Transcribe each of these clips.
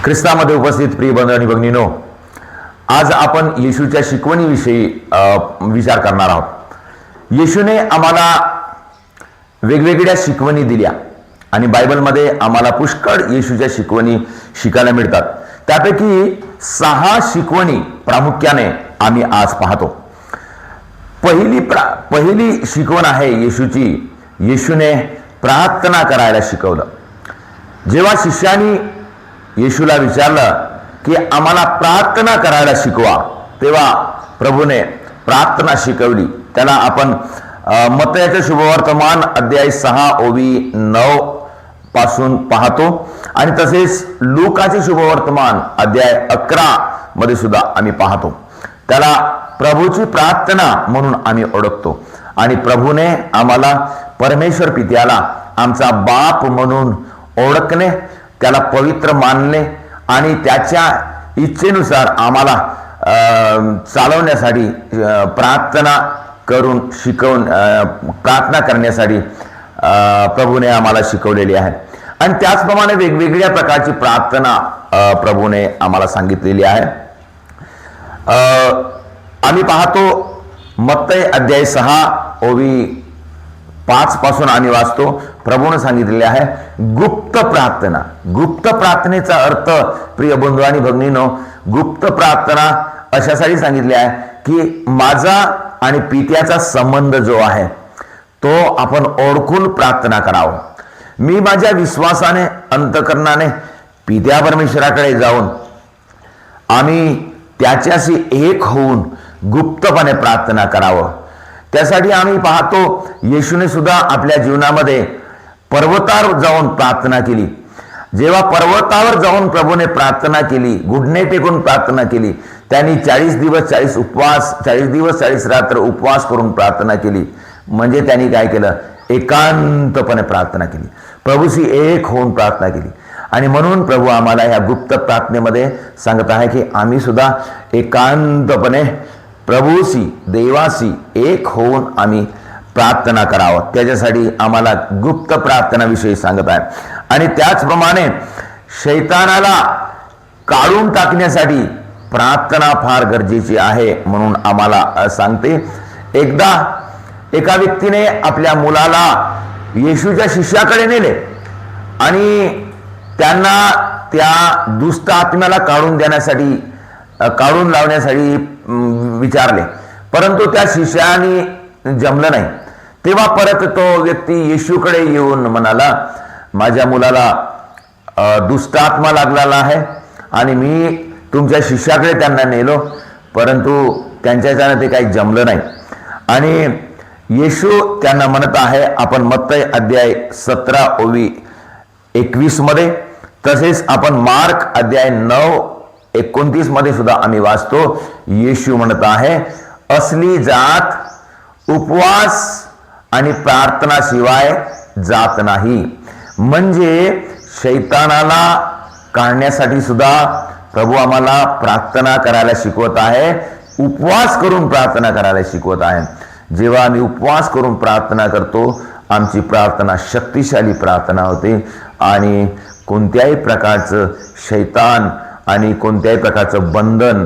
ख्रिस्तामध्ये उपस्थित प्रिय बंधू आणि भगिनीनो, आज आपण येशूच्या शिकवणीविषयी विचार करणार आहोत। येशूने आम्हाला वेगवेगळ्या शिकवणी दिल्या आणि बायबलमध्ये आम्हाला पुष्कळ येशूच्या शिकवणी शिकायला मिळतात। त्यापैकी 6 शिकवणी प्रामुख्याने आम्ही आज पाहतो। पहिली शिकवण आहे येशूची। येशूने प्रार्थना करायला शिकवलं। जेव्हा शिष्यांनी येशूला विचारलं की आम्हाला प्रार्थना करायला शिकवा, तेव्हा प्रभूने प्रार्थना शिकवली। त्याला आपण मत्तयाचे शुभवर्तमान अध्याय 6 ओवी 9 पासून पाहतो आणि तसेच लूकाचे शुभवर्तमान अध्याय 11 मध्ये सुद्धा आम्ही पाहतो। त्याला प्रभूची प्रार्थना म्हणून आम्ही ओळखतो आणि प्रभूने आम्हाला परमेश्वर पित्याला आमचा बाप म्हणून ओळखणे, त्याला पवित्र मानणे आणि त्याच्या इच्छेनुसार आम्हाला चालवण्यासाठी प्रार्थना करून प्रार्थना करण्यासाठी प्रभूने आम्हाला शिकवलेली आहे। आणि त्याचप्रमाणे वेगवेगळ्या प्रकारची प्रार्थना प्रभूने आम्हाला सांगितलेली आहे। आम्ही पाहतो मत्तय अध्याय 6 ओवी 5 पासून आम्ही वाचतो। प्रभूने सांगितलेले आहे गुप्त प्रार्थना। गुप्त प्रार्थनेचा अर्थ प्रिय बंधू आणि भगिनीनो, गुप्त प्रार्थना अशासाठी सांगितले आहे की माझा आणि पित्याचा संबंध जो आहे तो आपण ओळखून प्रार्थना करावं। मी माझ्या विश्वासाने अंतकरणाने पित्या परमेश्वराकडे जाऊन आम्ही त्याच्याशी एक होऊन गुप्तपणे प्रार्थना करावं। त्यासाठी आम्ही पाहतो येशूने सुद्धा आपल्या जीवनामध्ये पर्वतावर जाऊन प्रार्थना केली। जेव्हा पर्वतावर जाऊन प्रभूने प्रार्थना केली, घुटणे टेकून प्रार्थना केली, त्यांनी 40 दिवस 40 रात्र उपवास करून प्रार्थना केली। म्हणजे त्यांनी काय केलं? एकांतपणे प्रार्थना केली, प्रभूशी एक होऊन प्रार्थना केली। आणि म्हणून प्रभू आम्हाला ह्या गुप्त प्रार्थनेमध्ये सांगत आहे की आम्ही सुद्धा एकांतपणे प्रभूशी, देवाशी एक होऊन आम्ही प्रार्थना करावं। त्याच्यासाठी आम्हाला गुप्त प्रार्थनाविषयी सांगत आहे। आणि त्याचप्रमाणे शैतानाला काढून टाकण्यासाठी प्रार्थना फार गरजेची आहे म्हणून आम्हाला सांगते। एकदा एका व्यक्तीने आपल्या मुलाला येशूच्या शिष्याकडे नेले आणि त्यांना त्या दुष्ट आत्म्याला काढून लावण्यासाठी विचारले, परंतु त्या शिष्याने जमलं नाही। तेव्हा परत तो व्यक्ती येशूकडे येऊन म्हणाला, माझ्या मुलाला दुष्ट आत्मा लागलेला आहे आणि मी तुमच्या शिष्याकडे त्यांना नेलो, परंतु त्यांच्याच्याने ते काही जमलं नाही। आणि येशू त्यांना म्हणत आहे, आपण मत्तय अध्याय 17 ओवी 21 मध्ये, तसेच आपण मार्क अध्याय 9:29 मध्ये सुद्धा आम्ही वाचतो। येशू म्हणत आहे, असली जात उपवास आणि प्रार्थनाशिवाय जात नाही। म्हणजे शैतानाला काढण्यासाठी सुद्धा प्रभू आम्हाला प्रार्थना करायला शिकवत आहे, उपवास करून प्रार्थना करायला शिकवत आहे। जेव्हा आम्ही उपवास करून प्रार्थना करतो, आमची प्रार्थना शक्तिशाली प्रार्थना होते आणि कोणत्याही प्रकारचं शैतान आणि कोणत्याही प्रकारचं बंधन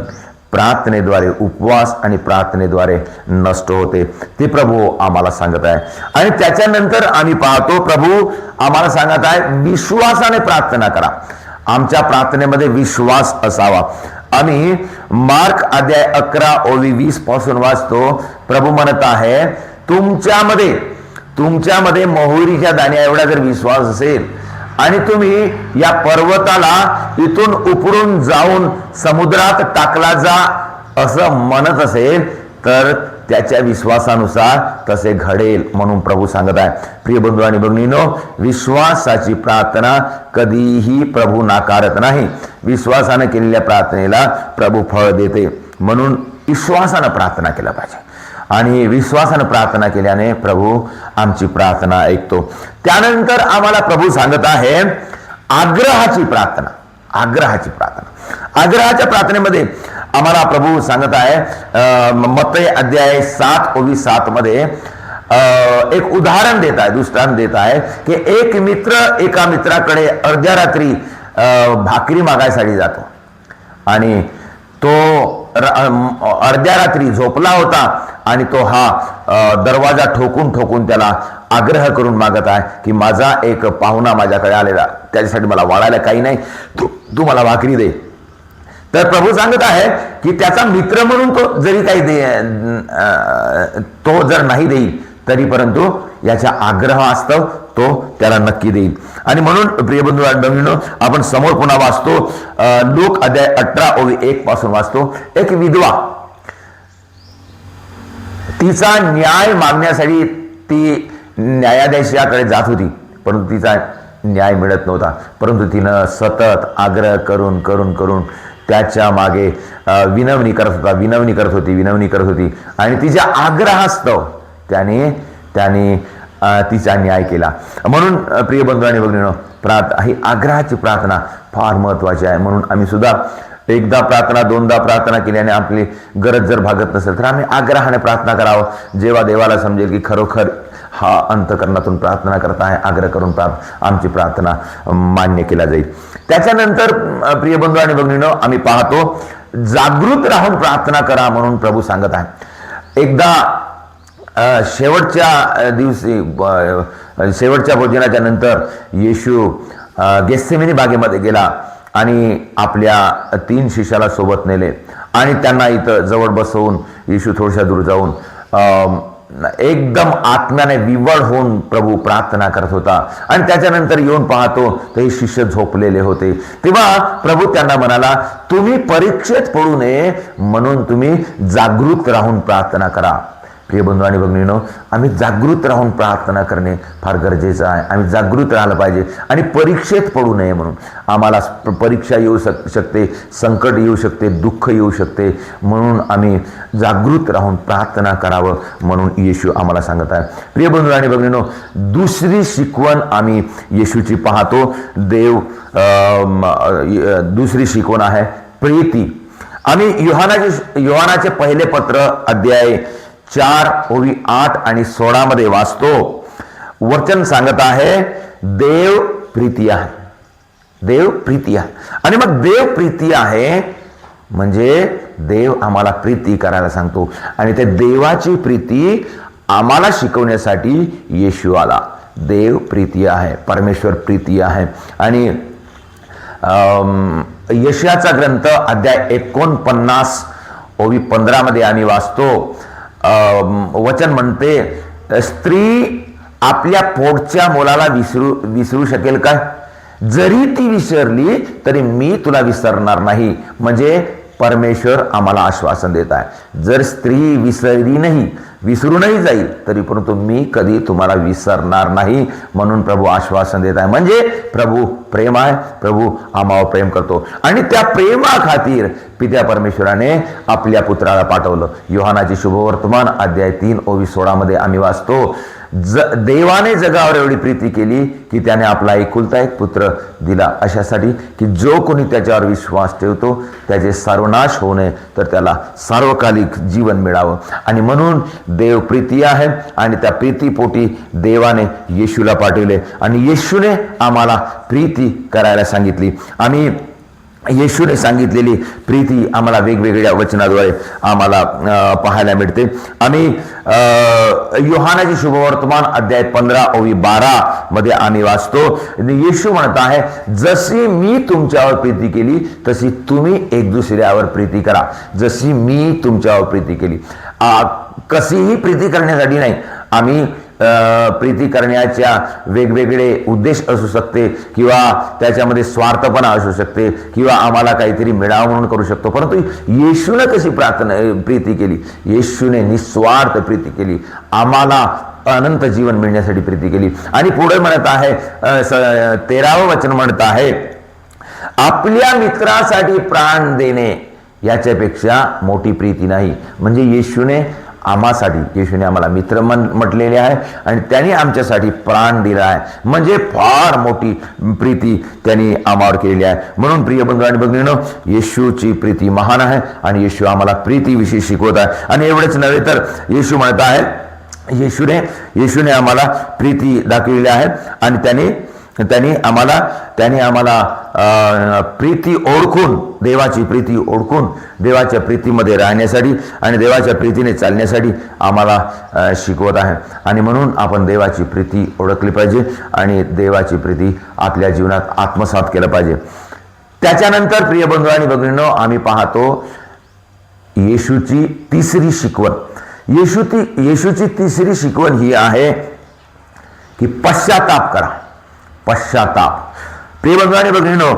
प्रार्थनेद्वारे, उपवास आणि प्रार्थनेद्वारे नष्ट होते। ते प्रभू आम्हाला सांगत आहे। आणि त्याच्यानंतर आम्ही पाहतो प्रभू आम्हाला सांगत आहे विश्वासाने प्रार्थना करा। आमच्या प्रार्थनेमध्ये विश्वास असावा। आम्ही मार्क अध्याय 11 ओवी 20 पासून वाचतो। प्रभू म्हणत आहे, तुमच्यामध्ये मोहरीच्या दाण्या एवढा जर विश्वास असेल आणि तुम्ही या पर्वताला इथून उपडून जाऊन समुद्रात टाकला जा असं म्हणत असेल तर त्याच्या विश्वासानुसार तसे घडेल म्हणून प्रभू सांगत आहे। प्रिय बंधू आणि भगिनीनो, विश्वासाची प्रार्थना कधीही प्रभू नाकारत नाही। विश्वासाने केलेल्या प्रार्थनेला प्रभू फळ देते, म्हणून विश्वासाने प्रार्थना केला पाहिजे आणि विश्वासाने प्रार्थना केल्याने प्रभू आमची प्रार्थना ऐकतो। त्यानंतर आम्हाला प्रभू सांगत आहे आग्रहाची प्रार्थना। आग्रहाच्या प्रार्थनेमध्ये आम्हाला प्रभू सांगत आहे मत्तय अध्याय 7 ओवी 7 मध्ये एक उदाहरण देत आहे, दृष्टांत देत आहे की एक मित्र एका मित्राकडे अर्ध्या रात्री भाकरी मागायसाठी जातो आणि तो अर्ध्या रात्री झोपला होता आणि तो हा दरवाजा ठोकून ठोकून त्याला आग्रह करून मागत आहे की माझा एक पाहुणा माझ्याकडे आलेला, त्याच्यासाठी मला वाढायला काही नाही, तू मला भाकरी दे. तर प्रभू सांगत आहे की त्याचा मित्र म्हणून तो जरी काही तो जर नाही देईल तरी परंतु याच्या आग्रहास्तव तो त्याला नक्की देईल. आणि म्हणून प्रिय बंधू आणि भगिनींनो, आपण समोर पुन्हा वाचतो, लूक अध्याय 18:1 पासून वाचतो. एक विधवा, तिचा न्याय मागण्यासाठी ती न्यायाधीशाकडे जात होती, परंतु तिचा न्याय मिळत नव्हता. परंतु तिनं सतत आग्रह करून करून करून त्याच्या मागे विनवणी करत होती आणि तिच्या आग्रहास्तव त्याने तिचा न्याय केला. म्हणून प्रिय बंधू आणि भगिनींनो, ही आग्रहाची प्रार्थना फार महत्वाची आहे. म्हणून आम्ही सुद्धा एकदा प्रार्थना, दोनदा प्रार्थना केल्याने आपली गरज जर भागत नसेल तर आम्ही आग्रहाने प्रार्थना करावं. जेव्हा देवाला समजेल की खरोखर हा अंतकरणातून प्रार्थना करत आहे, आग्रह करून आमची प्रार्थना मान्य केला जाईल. त्याच्यानंतर प्रिय बंधू आणि भगिनींनो, आम्ही पाहतो जागृत राहून प्रार्थना करा म्हणून प्रभू सांगत आहे. एकदा शेवटच्या दिवशी, शेवटच्या भोजनाच्या नंतर येशू गेत्सेमनी बागेमध्ये गेला आणि आपल्या 3 शिष्याला सोबत नेले आणि त्यांना इथं जवळ बसवून येशू थोड्याशा दूर जाऊन एकदम आत्म्याने विवळ होऊन प्रभू प्रार्थना करत होता. आणि त्याच्यानंतर येऊन पाहतो तर हे शिष्य झोपलेले होते. तेव्हा प्रभू त्यांना म्हणाला, तुम्ही परीक्षेत पडू नये म्हणून तुम्ही जागृत राहून प्रार्थना करा. प्रिय बंधू आणि भगिनींनो, आम्ही जागृत राहून प्रार्थना करणे फार गरजेचं आहे. आम्ही जागृत राहिलं पाहिजे आणि परीक्षेत पडू नये म्हणून. आम्हाला परीक्षा येऊ शकते, संकट येऊ शकते, दुःख येऊ शकते, म्हणून आम्ही जागृत राहून प्रार्थना करावं म्हणून येशू आम्हाला सांगत आहे. प्रिय बंधू आणि भगिनींनो, दुसरी शिकवण आम्ही येशूची पाहतो. दुसरी शिकवण आहे प्रीती. आम्ही योहानाचे पहिले पत्र अध्याय 4:8 आणि 16 मध्ये वाचतो. वचन सांगत आहे, देव प्रीती आहे. देव प्रीती आहे. आणि मग देव प्रीती आहे म्हणजे देव आम्हाला प्रीती करायला सांगतो आणि ते देवाची प्रीती आम्हाला शिकवण्यासाठी येशू आला. देव प्रीती आहे, परमेश्वर प्रीती आहे. आणि यशाचा ग्रंथ अध्याय 49:15 मध्ये आम्ही वाचतो. वचन म्हणते, स्त्री आपल्या पोटच्या मुलाला विसरू शकेल काय? जरी ती विसरली तरी मी तुला विसरणार नाही. म्हणजे परमेश्वर आम्हाला आश्वासन देत आहे, जर स्त्री विसरूनही जाईल तरी परंतु मी कधी तुम्हाला विसरणार नाही म्हणून प्रभू आश्वासन देत आहे. म्हणजे प्रभू प्रेम आहे, प्रभू आम्हावर प्रेम करतो आणि त्या प्रेमाखातीर पित्या परमेश्वराने आपल्या पुत्राला पाठवलं. योहानाची शुभवर्तमान अध्याय 3:16 मध्ये आम्ही वाचतो, देवाने जगावर एवढी प्रीती केली की त्याने आपला एकुलता एक पुत्र दिला, अशासाठी की जो कोणी त्याच्यावर विश्वास ठेवतो त्याचे सर्वनाश होऊ नये तर त्याला सार्वकालिक जीवन मिळावं. आणि म्हणून देव प्रीती आहे आणि त्या प्रीतीपोटी देवाने येशूला पाठवले आणि येशूने आम्हाला प्रीती करायला सांगितली. आम्ही येशूने सांगितलेली प्रीती आम्हाला वेगवेगळ्या वचनाद्वारे आम्हाला पाहायला मिळते. आम्ही योहानाची शुभवर्तमान अध्याय 15:12 मध्ये आम्ही वाचतो, येशू म्हणत आहे, जशी मी तुमच्यावर प्रीती केली तशी तुम्ही एक दुसऱ्यावर प्रीती करा. जशी मी तुमच्यावर प्रीती केली. कशीही प्रीती करण्यासाठी नाही, आम्ही प्रीती करण्याच्या वेगवेगळे उद्देश असू शकते किंवा त्याच्यामध्ये स्वार्थपणा असू शकते किंवा आम्हाला काहीतरी मिळावं म्हणून करू शकतो. परंतु येशूने कशी प्रीती केली? येशूने निस्वार्थ प्रीती केली, आम्हाला अनंत जीवन मिळण्यासाठी प्रीती केली. आणि पुढे म्हणत आहे, 13वं वचन म्हणत आहे, आपल्या मित्रासाठी प्राण देणे याच्यापेक्षा मोठी प्रीती नाही. म्हणजे येशूने आम्हाला मित्र म्हटलेले आहे आणि त्यांनी आमच्यासाठी प्राण दिला आहे. म्हणजे फार मोठी प्रीती त्यांनी आम्हावर केलेली आहे. म्हणून प्रिय बंधू आणि भगिनींनो, येशूची प्रीती महान आहे आणि येशू आम्हाला प्रीतीविषयी शिकवत आहे. आणि एवढेच नव्हे तर येशू म्हणत आहे, येशूने आम्हाला प्रीती दाखवलेली आहे आणि त्याने आम्हाला प्रीती ओळखून, देवाची प्रीती ओळखून देवाच्या प्रीतीमध्ये राहण्यासाठी आणि देवाच्या प्रीतीने चालण्यासाठी आम्हाला शिकवत आहे. आणि म्हणून आपण देवाची प्रीती ओळखली पाहिजे आणि देवाची प्रीती आपल्या जीवनात आत्मसात केलं पाहिजे. त्याच्यानंतर प्रिय बंधू आणि भगिनींनो, आम्ही पाहतो येशूची तिसरी शिकवण. येशूची तिसरी शिकवण ही आहे की पश्चाताप करा. पश्चाताप. प्रिय बंधू आणि भगिनींनो,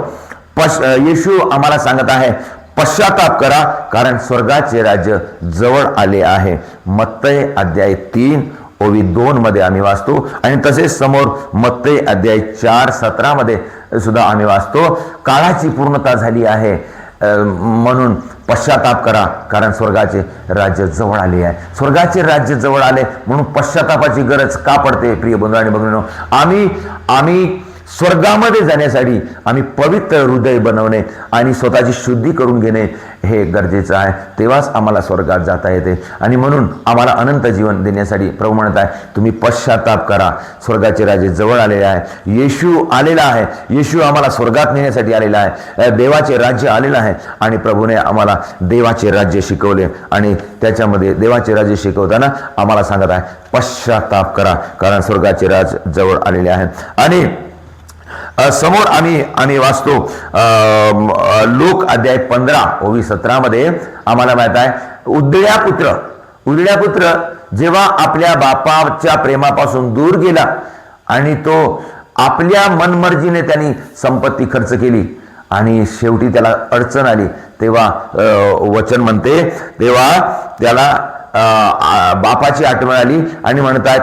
येशू आम्हाला सांगत आहे पश्चाताप करा, कारण स्वर्गाचे राज्य जवळ आले आहे. मत्तई अध्याय 3 ओवी 2 मध्ये आम्ही वाचतो. आणि तसेच समोर मत्तई अध्याय 4:17 मध्ये सुद्धा आम्ही वाचतो, काळाची पूर्णता झाली आहे म्हणून पश्चाताप करा, कारण स्वर्गाचे राज्य जवळ आले आहे. स्वर्गाचे राज्य जवळ आले म्हणून पश्चातापाची गरज का पडते? प्रिय बंधू आणि भगिनींनो, आम्ही स्वर्गामध्ये जाण्यासाठी आम्ही पवित्र हृदय बनवणे आणि स्वतःची शुद्धी करून घेणे हे गरजेचं आहे. तेव्हाच आम्हाला स्वर्गात जाता येते. आणि म्हणून आम्हाला अनंत जीवन देण्यासाठी प्रभू म्हणत आहे तुम्ही पश्चाताप करा, स्वर्गाचे राज्य जवळ आलेले आहे. येशू आलेला आहे. येशू आम्हाला स्वर्गात नेण्यासाठी आलेला आहे. देवाचे राज्य आलेलं आहे आणि प्रभूने आम्हाला देवाचे राज्य शिकवले. आणि त्याच्यामध्ये देवाचे राज्य शिकवताना आम्हाला सांगत आहे पश्चाताप करा, कारण स्वर्गाचे राज्य जवळ आलेले आहे. आणि समोर आम्ही वाचतो लोक अध्याय 15 ओवी 17 मध्ये आम्हाला माहित आहे उदळ्या पुत्र जेव्हा आपल्या बापाच्या प्रेमापासून दूर गेला आणि तो आपल्या मनमर्जीने त्यांनी संपत्ती खर्च केली आणि शेवटी त्याला अडचण आली, तेव्हा वचन म्हणते तेव्हा त्याला बापाची आठवण आली आणि म्हणतात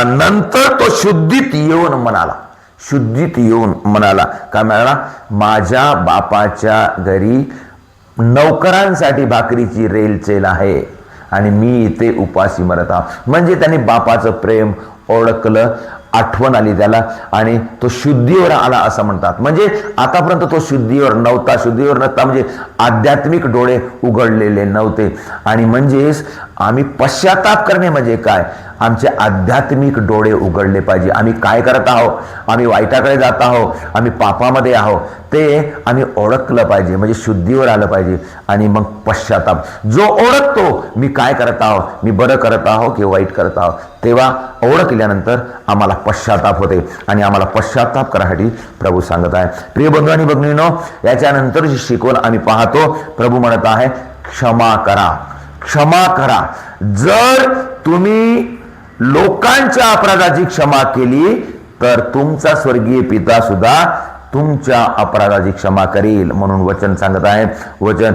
नंतर तो शुद्धीत येऊन म्हणाला काय म्हणाला? माझ्या बापाच्या घरी नौकरांसाठी भाकरीची रेलचेल आहे आणि मी इथे उपाशी मरत आहोत. म्हणजे त्यांनी बापाचं प्रेम ओळखलं, आठवण आली त्याला आणि तो शुद्धीवर आला असं म्हणतात. म्हणजे आतापर्यंत तो शुद्धीवर नव्हता म्हणजे आध्यात्मिक डोळे उघडलेले नव्हते. आणि म्हणजेच आम्ही पश्चाताप करणे म्हणजे काय? आमचे आध्यात्मिक डोळे उघडले पाहिजे. आम्ही काय करत आहोत, आम्ही वाईटाकडे जात आहोत, आम्ही पापामध्ये आहोत, ते आम्ही ओळखलं पाहिजे. म्हणजे शुद्धीवर आलं पाहिजे. आणि मग पश्चाताप, जो ओळखतो मी काय करत आहोत, मी बरं करत आहोत की वाईट करत आहोत, तेव्हा ओळखल्यानंतर आम्हाला पश्चाताप होते आणि आम्हाला पश्चाताप करासाठी प्रभू सांगत आहे. प्रिय बंधू आणि भगिनींनो, याच्यानंतर जी शिकवण आम्ही पाहतो, प्रभू म्हणत आहे क्षमा करा. जर तुम्ही लोकांच्या अपराधाची क्षमा केली तर तुमचा स्वर्गीय पिता सुद्धा तुमच्या अपराधाची क्षमा करेल म्हणून वचन सांगत आहे. वचन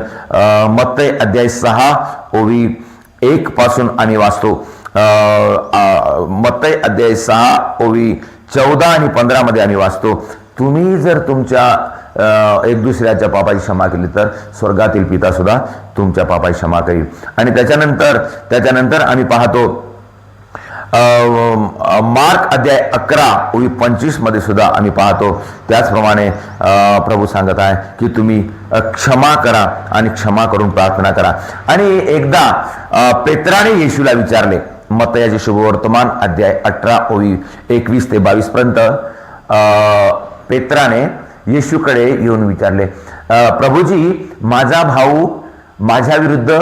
मत्तई अध्याय 6 ओवी 1 पासून आम्ही वाचतो. मत्तई अध्याय 6 ओवी 14 आणि 15 मध्ये आम्ही वाचतो, तुम्ही जर तुमच्या एक दुसऱ्याच्या पापाची क्षमा केली तर स्वर्गातील पिता सुद्धा तुमच्या पापाची क्षमा करेल. आणि त्याच्यानंतर आम्ही पाहतो मार्क अध्याय 11 ओवी 25 मध्ये सुद्धा आम्ही पाहतो त्याचप्रमाणे प्रभू सांगत आहे की तुम्ही क्षमा करा आणि क्षमा करून प्रार्थना करा. आणि एकदा पेत्राने येशूला विचारले, मत्तयाचे शुभवर्तमान अध्याय 18 ओवी 21 ते 22 पर्यंत पेत्राने येशूकडे येऊन विचारले, प्रभूजी माझा भाऊ माझ्या विरुद्ध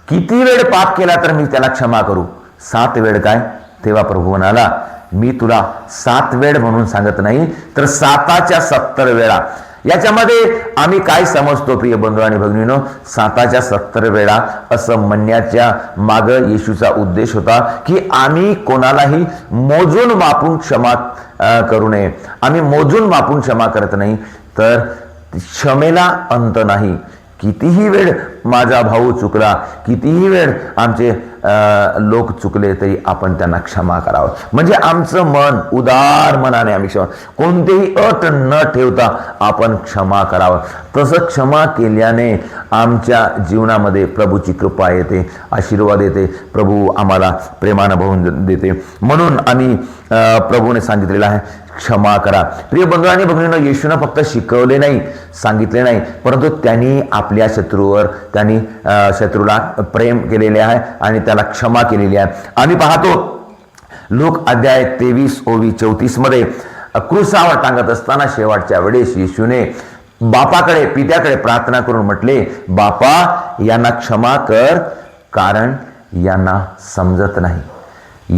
किती वेळ पाप केला तर मी त्याला क्षमा करू? 7 वेळ काय? तेव्हा प्रभू म्हणाला, मी तुला 7 वेळ म्हणून सांगत नाही तर 7च्या 70 वेळा. याच्यामध्ये आम्ही काय समजतो प्रिय बंधू आणि भगिनींनो? 7च्या 70 वेळा असं म्हणण्याच्या माग येशूचा उद्देश होता की आम्ही कोणालाही मोजून मापून क्षमा करू नये. आम्ही मोजून मापून क्षमा करत नाही तर क्षमेला अंत नाही. कितीही वेळ माझा भाऊ चुकला, कितीही वेळ आमचे लोक चुकले तरी आपण त्यांना क्षमा करावं. म्हणजे आमचं मन उदार मनाने आम्ही क्षमा, कोणतेही अट न ठेवता आपण क्षमा करावं. तसं क्षमा केल्याने आमच्या जीवनामध्ये प्रभूची कृपा येते, आशीर्वाद येते, प्रभू आम्हाला प्रेमानं भरून देते. म्हणून आम्ही प्रभूने सांगितलेलं आहे क्षमा करा. प्रिय बंधू आणि भगिनींनो, येशूने फक्त शिकवले नाही, सांगितले नाही, परंतु त्यांनी आपल्या शत्रूला प्रेम केलेले आहे आणि त्याला क्षमा केलेली आहे. आम्ही पाहतो लोक अध्याय 23 ओवी 34 मध्ये क्रूसावर टांगत असताना शेवटच्या वेळेस येशूने बापाकडे, पित्याकडे प्रार्थना करून म्हटले, बापा यांना क्षमा कर, कारण यांना समजत नाही.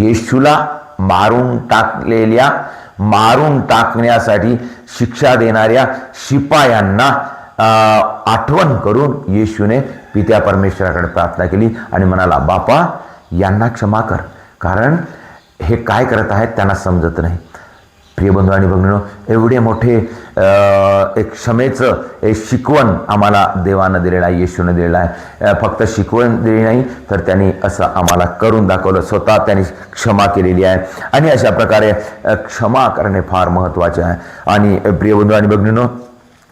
येशूला मारून टाकण्यासाठी शिक्षा देणाऱ्या शिपायांना आठवण करून येशूने पित्या परमेश्वराकडे प्रार्थना केली आणि म्हणाला, बापा यांना क्षमा कर, कारण हे काय करत आहेत त्यांना समजत नाही. प्रिय बंधू आणि भगिनींनो, एवढे मोठे एक क्षमेचं एक शिकवण आम्हाला देवानं दिलेलं आहे, येशूनं दिलेलं आहे. फक्त शिकवण दिली नाही तर त्यांनी असं आम्हाला करून दाखवलं, स्वतः त्यांनी क्षमा केलेली आहे. आणि अशा प्रकारे क्षमा करणे फार महत्त्वाचे आहे. आणि प्रिय बंधू आणि भगिनींनो,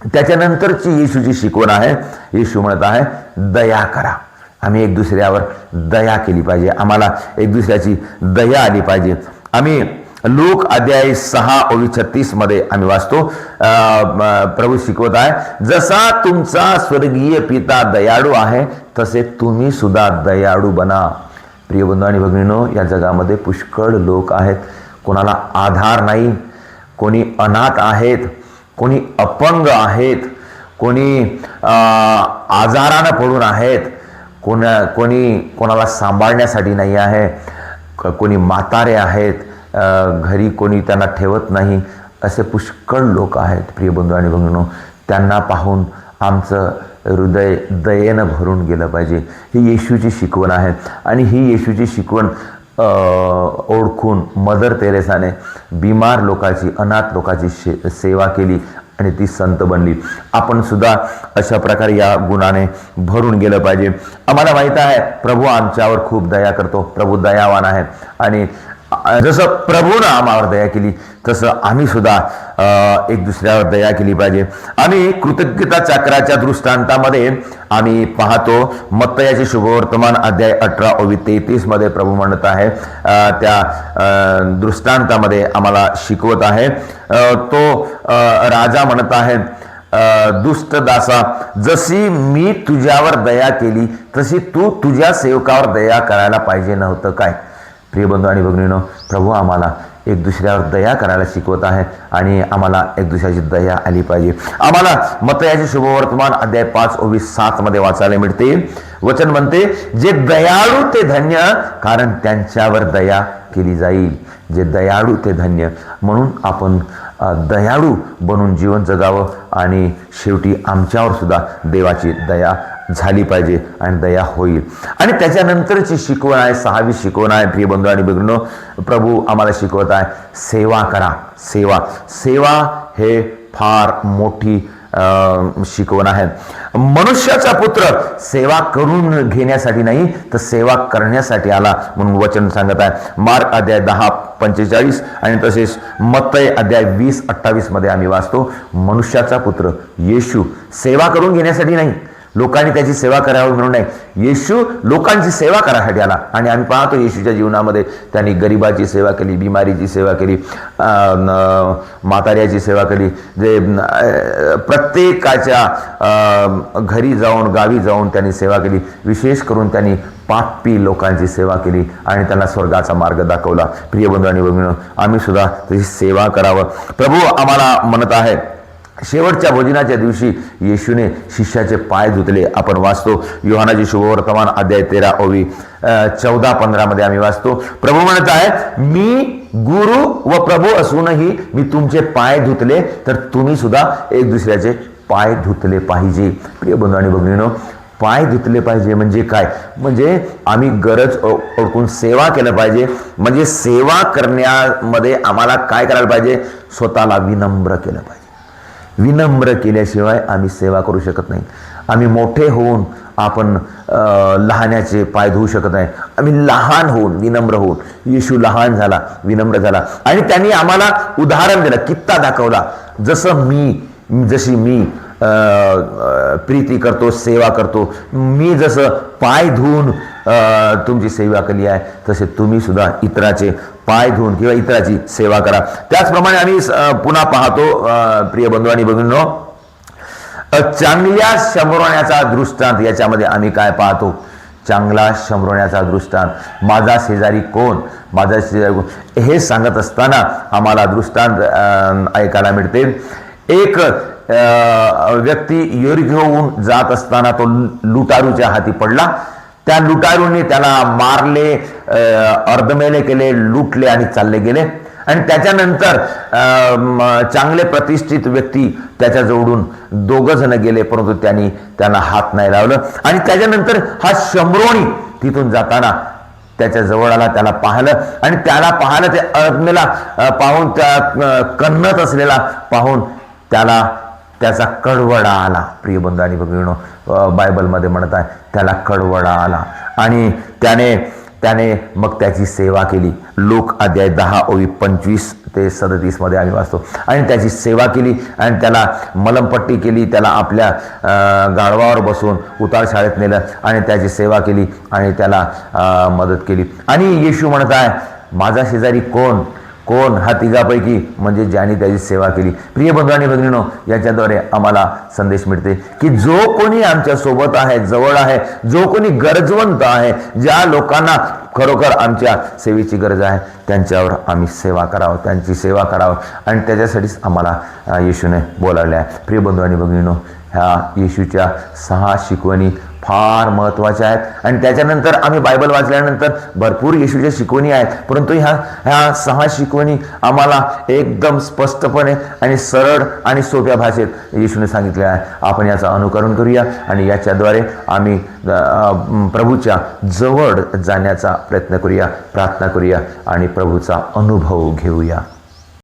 त्याच्यानंतरची येशूची शिकवण आहे, येशू म्हणत आहे, दया करा. आम्ही एक दुसऱ्यावर दया केली पाहिजे, आम्हाला एक दुसऱ्याची दया आली पाहिजे. आम्ही लूक अध्याय 6:36 मध्ये आम्ही वाचतो, प्रभू शिकवत आहे, जसा तुमचा स्वर्गीय पिता दयाळू आहे तसे तुम्ही सुद्धा दयाळू बना. प्रिय बंधू आणि भगिनींनो, या जगामध्ये पुष्कळ लोक आहेत, कोणाला आधार नाही, कोणी अनाथ आहेत, कोणी अपंग आहेत, कोणी आजारानं पडून आहेत, कोणाला सांभाळण्यासाठी नाही आहे, कोणी म्हातारे आहेत, घरी कोणी त्यांना ठेवत नाही, असे पुष्कळ लोक आहेत. प्रिय बंधू आणि भगिनींनो, त्यांना पाहून आमचं हृदय दयेनं भरून गेलं पाहिजे. ही येशूची शिकवण आहे. आणि ही येशूची शिकवण ओळखून मदर तेरेसाने बिमार लोकांची, अनाथ लोकांची सेवा केली आणि ती संत बनली. आपण सुद्धा अशा प्रकारे या गुणाने भरून गेलं पाहिजे. आम्हाला माहीत आहे प्रभू आमच्यावर खूप दया करतो, प्रभू दयावान आहे. आणि जसं प्रभूनं आम्हावर दया केली तसं आम्ही सुद्धा एक दुसऱ्यावर दया केली पाहिजे. आम्ही कृतज्ञता चक्राच्या दृष्टांतामध्ये आम्ही पाहतो, मत्तयाचे शुभवर्तमान अध्याय 18:33 मध्ये प्रभू म्हणत आहे, त्या दृष्टांतामध्ये आम्हाला शिकवत आहे. तो राजा म्हणत आहे, दुष्ट दासा, जशी मी तुझ्यावर दया केली तशी तू तुझ्या सेवकावर दया करायला पाहिजे नव्हतं काय. प्रिय बंधू आणि भगिनींनो, प्रभू आम्हाला एक दुसऱ्यावर दया करायला शिकवत आहे आणि आम्हाला एक दुसऱ्याची दया आली पाहिजे. आम्हाला मत्तयाचे शुभवर्तमान अध्याय 5:7 मध्ये वाचायला मिळते. वचन म्हणते, जे दयाळू ते धन्य, कारण त्यांच्यावर दया केली जाईल. जे दयाळू ते धन्य. म्हणून आपण दयाळू बनून जीवन जगावं आणि शेवटी आमच्यावर सुद्धा देवाची दया झाली पाहिजे आणि दया होईल. आणि त्याच्यानंतरची शिकवण आहे, 6वी शिकवण आहे. प्रिय बंधू आणि भगिनींनो, प्रभू आम्हाला शिकवत आहे, सेवा करा. सेवा हे फार मोठी शिकवण आहे. मनुष्याचा पुत्र सेवा करून घेण्यासाठी नाही तर सेवा करण्यासाठी आला म्हणून वचन सांगत आहे. मार्क अध्याय 10:45 आणि तसेच मत्तय अध्याय 20:28 मध्ये आम्ही वाचतो, मनुष्याचा पुत्र येशू सेवा करून घेण्यासाठी नाही, लोकांनी त्याची सेवा करावी म्हणून नाही, येशू लोकांची सेवा करायसाठी आला. आणि आम्ही पाहतो येशूच्या जीवनामध्ये त्यांनी गरिबाची सेवा केली, बिमारीची सेवा केली, म्हाताऱ्याची सेवा केली. जे प्रत्येकाच्या घरी जाऊन, गावी जाऊन त्यांनी सेवा केली. विशेष करून त्यांनी पापी लोकांची सेवा केली आणि त्यांना स्वर्गाचा मार्ग दाखवला. प्रिय बंधू आणि भगिनींनो, आम्ही सुद्धा त्याची सेवा करावं. प्रभू आम्हाला म्हणत आहे, शेवटच्या भोजनाच्या दिवशी येशूने शिष्याचे पाय धुतले. आपण वाचतो योहानाचे शुभवर्तमान अध्याय 13:14-15 मध्ये आम्ही वाचतो, प्रभू म्हणत आहे, मी गुरु व प्रभू असूनही मी तुमचे पाय धुतले, तर तुम्ही सुद्धा एक दुसऱ्याचे पाय धुतले पाहिजे. प्रिय बंधू आणि भगिनींनो, पाय धुतले पाहिजे म्हणजे काय? म्हणजे आम्ही गरज ओळखून सेवा केलं पाहिजे. म्हणजे सेवा करण्यामध्ये आम्हाला काय करायला पाहिजे? स्वतःला विनम्र केलं पाहिजे. विनम्र केल्याशिवाय आम्ही सेवा करू शकत नाही. आम्ही मोठे होऊन आपण लहानाचे पाय धुवू शकत नाही. आम्ही लहान होऊन, विनम्र होऊन, येशू लहान झाला, विनम्र झाला आणि त्यांनी आम्हाला उदाहरण दिलं, कित्ता दाखवला. जशी मी प्रीती करतो, सेवा करतो, मी जसं पाय धुवून तुमची सेवा केली आहे, तसे तुम्ही सुद्धा इतराचे पाय धुवून किंवा इतराची सेवा करा. त्याचप्रमाणे आम्ही पुन्हा पाहतो प्रिय बंधू आणि भगिनींनो, चांगल्या शंभरवाण्याचा दृष्टांत याच्यामध्ये आम्ही काय पाहतो चांगला शंभरण्याचा दृष्टांत, माझा शेजारी कोण, माझा शेजारी कोण, हे सांगत असताना आम्हाला दृष्टांत ऐकायला मिळते. एक व्यक्ती यरीहोहून जात असताना तो लुटारूच्या हाती पडला. त्या लुटारूने त्याला मारले, अर्धमेले केले, लुटले आणि चालले गेले. आणि त्याच्यानंतर चांगले प्रतिष्ठित व्यक्ती त्याच्याजवळून दोघं जण गेले, परंतु त्यांनी त्यांना हात नाही लावलं. आणि त्याच्यानंतर हा शंभरोणी तिथून जाताना त्याच्या जवळ आला, त्याला पाहिलं आणि त्याला पाहिलं, ते अर्धमेला पाहून, त्या कन्नत असलेला पाहून त्याला त्याचा कडवडा आला. प्रिय बंधू आणि भगिनींनो, बायबलमध्ये म्हणत आहे त्याला कडवडा आला आणि त्याने मग त्याची सेवा केली. लोक अध्याय 10 ओवी 25 ते 37 मध्ये आम्ही वाचतो. आणि त्याची सेवा केली आणि त्याला मलमपट्टी केली, त्याला आपल्या गाढवावर बसून उतार शाळेत नेलं आणि त्याची सेवा केली आणि त्याला मदत केली. आणि येशू म्हणत आहे माझा शेजारी कोण कोण, हा तिघापैकी म्हणजे ज्यांनी त्याची सेवा केली. प्रिय बंधू आणि भगिनींनो, याच्याद्वारे आम्हाला संदेश मिळते की जो कोणी आमच्या सोबत आहे, जवळ आहे, जो कोणी गरजवंत आहे, ज्या लोकांना खरोखर आमच्या सेवेची गरज आहे, त्यांच्यावर आम्ही सेवा करावं, त्यांची सेवा करावं. आणि त्याच्यासाठीच आम्हाला येशूने बोलावले आहे. प्रिय बंधू आणि भगिनींनो, ह्या येशूच्या 6 शिकवणी फार महत्त्वाच्या आहेत. आणि त्याच्यानंतर आम्ही बायबल वाचल्यानंतर भरपूर येशूच्या शिकवणी आहेत, परंतु ह्या 6 शिकवणी आम्हाला एकदम स्पष्टपणे आणि सरळ आणि सोप्या भाषेत येशूने सांगितले आहे. आपण याचं अनुकरण करूया आणि याच्याद्वारे आम्ही प्रभूच्या जवळ जाण्याचा प्रयत्न करूया, प्रार्थना करूया आणि प्रभूचा अनुभव घेऊया.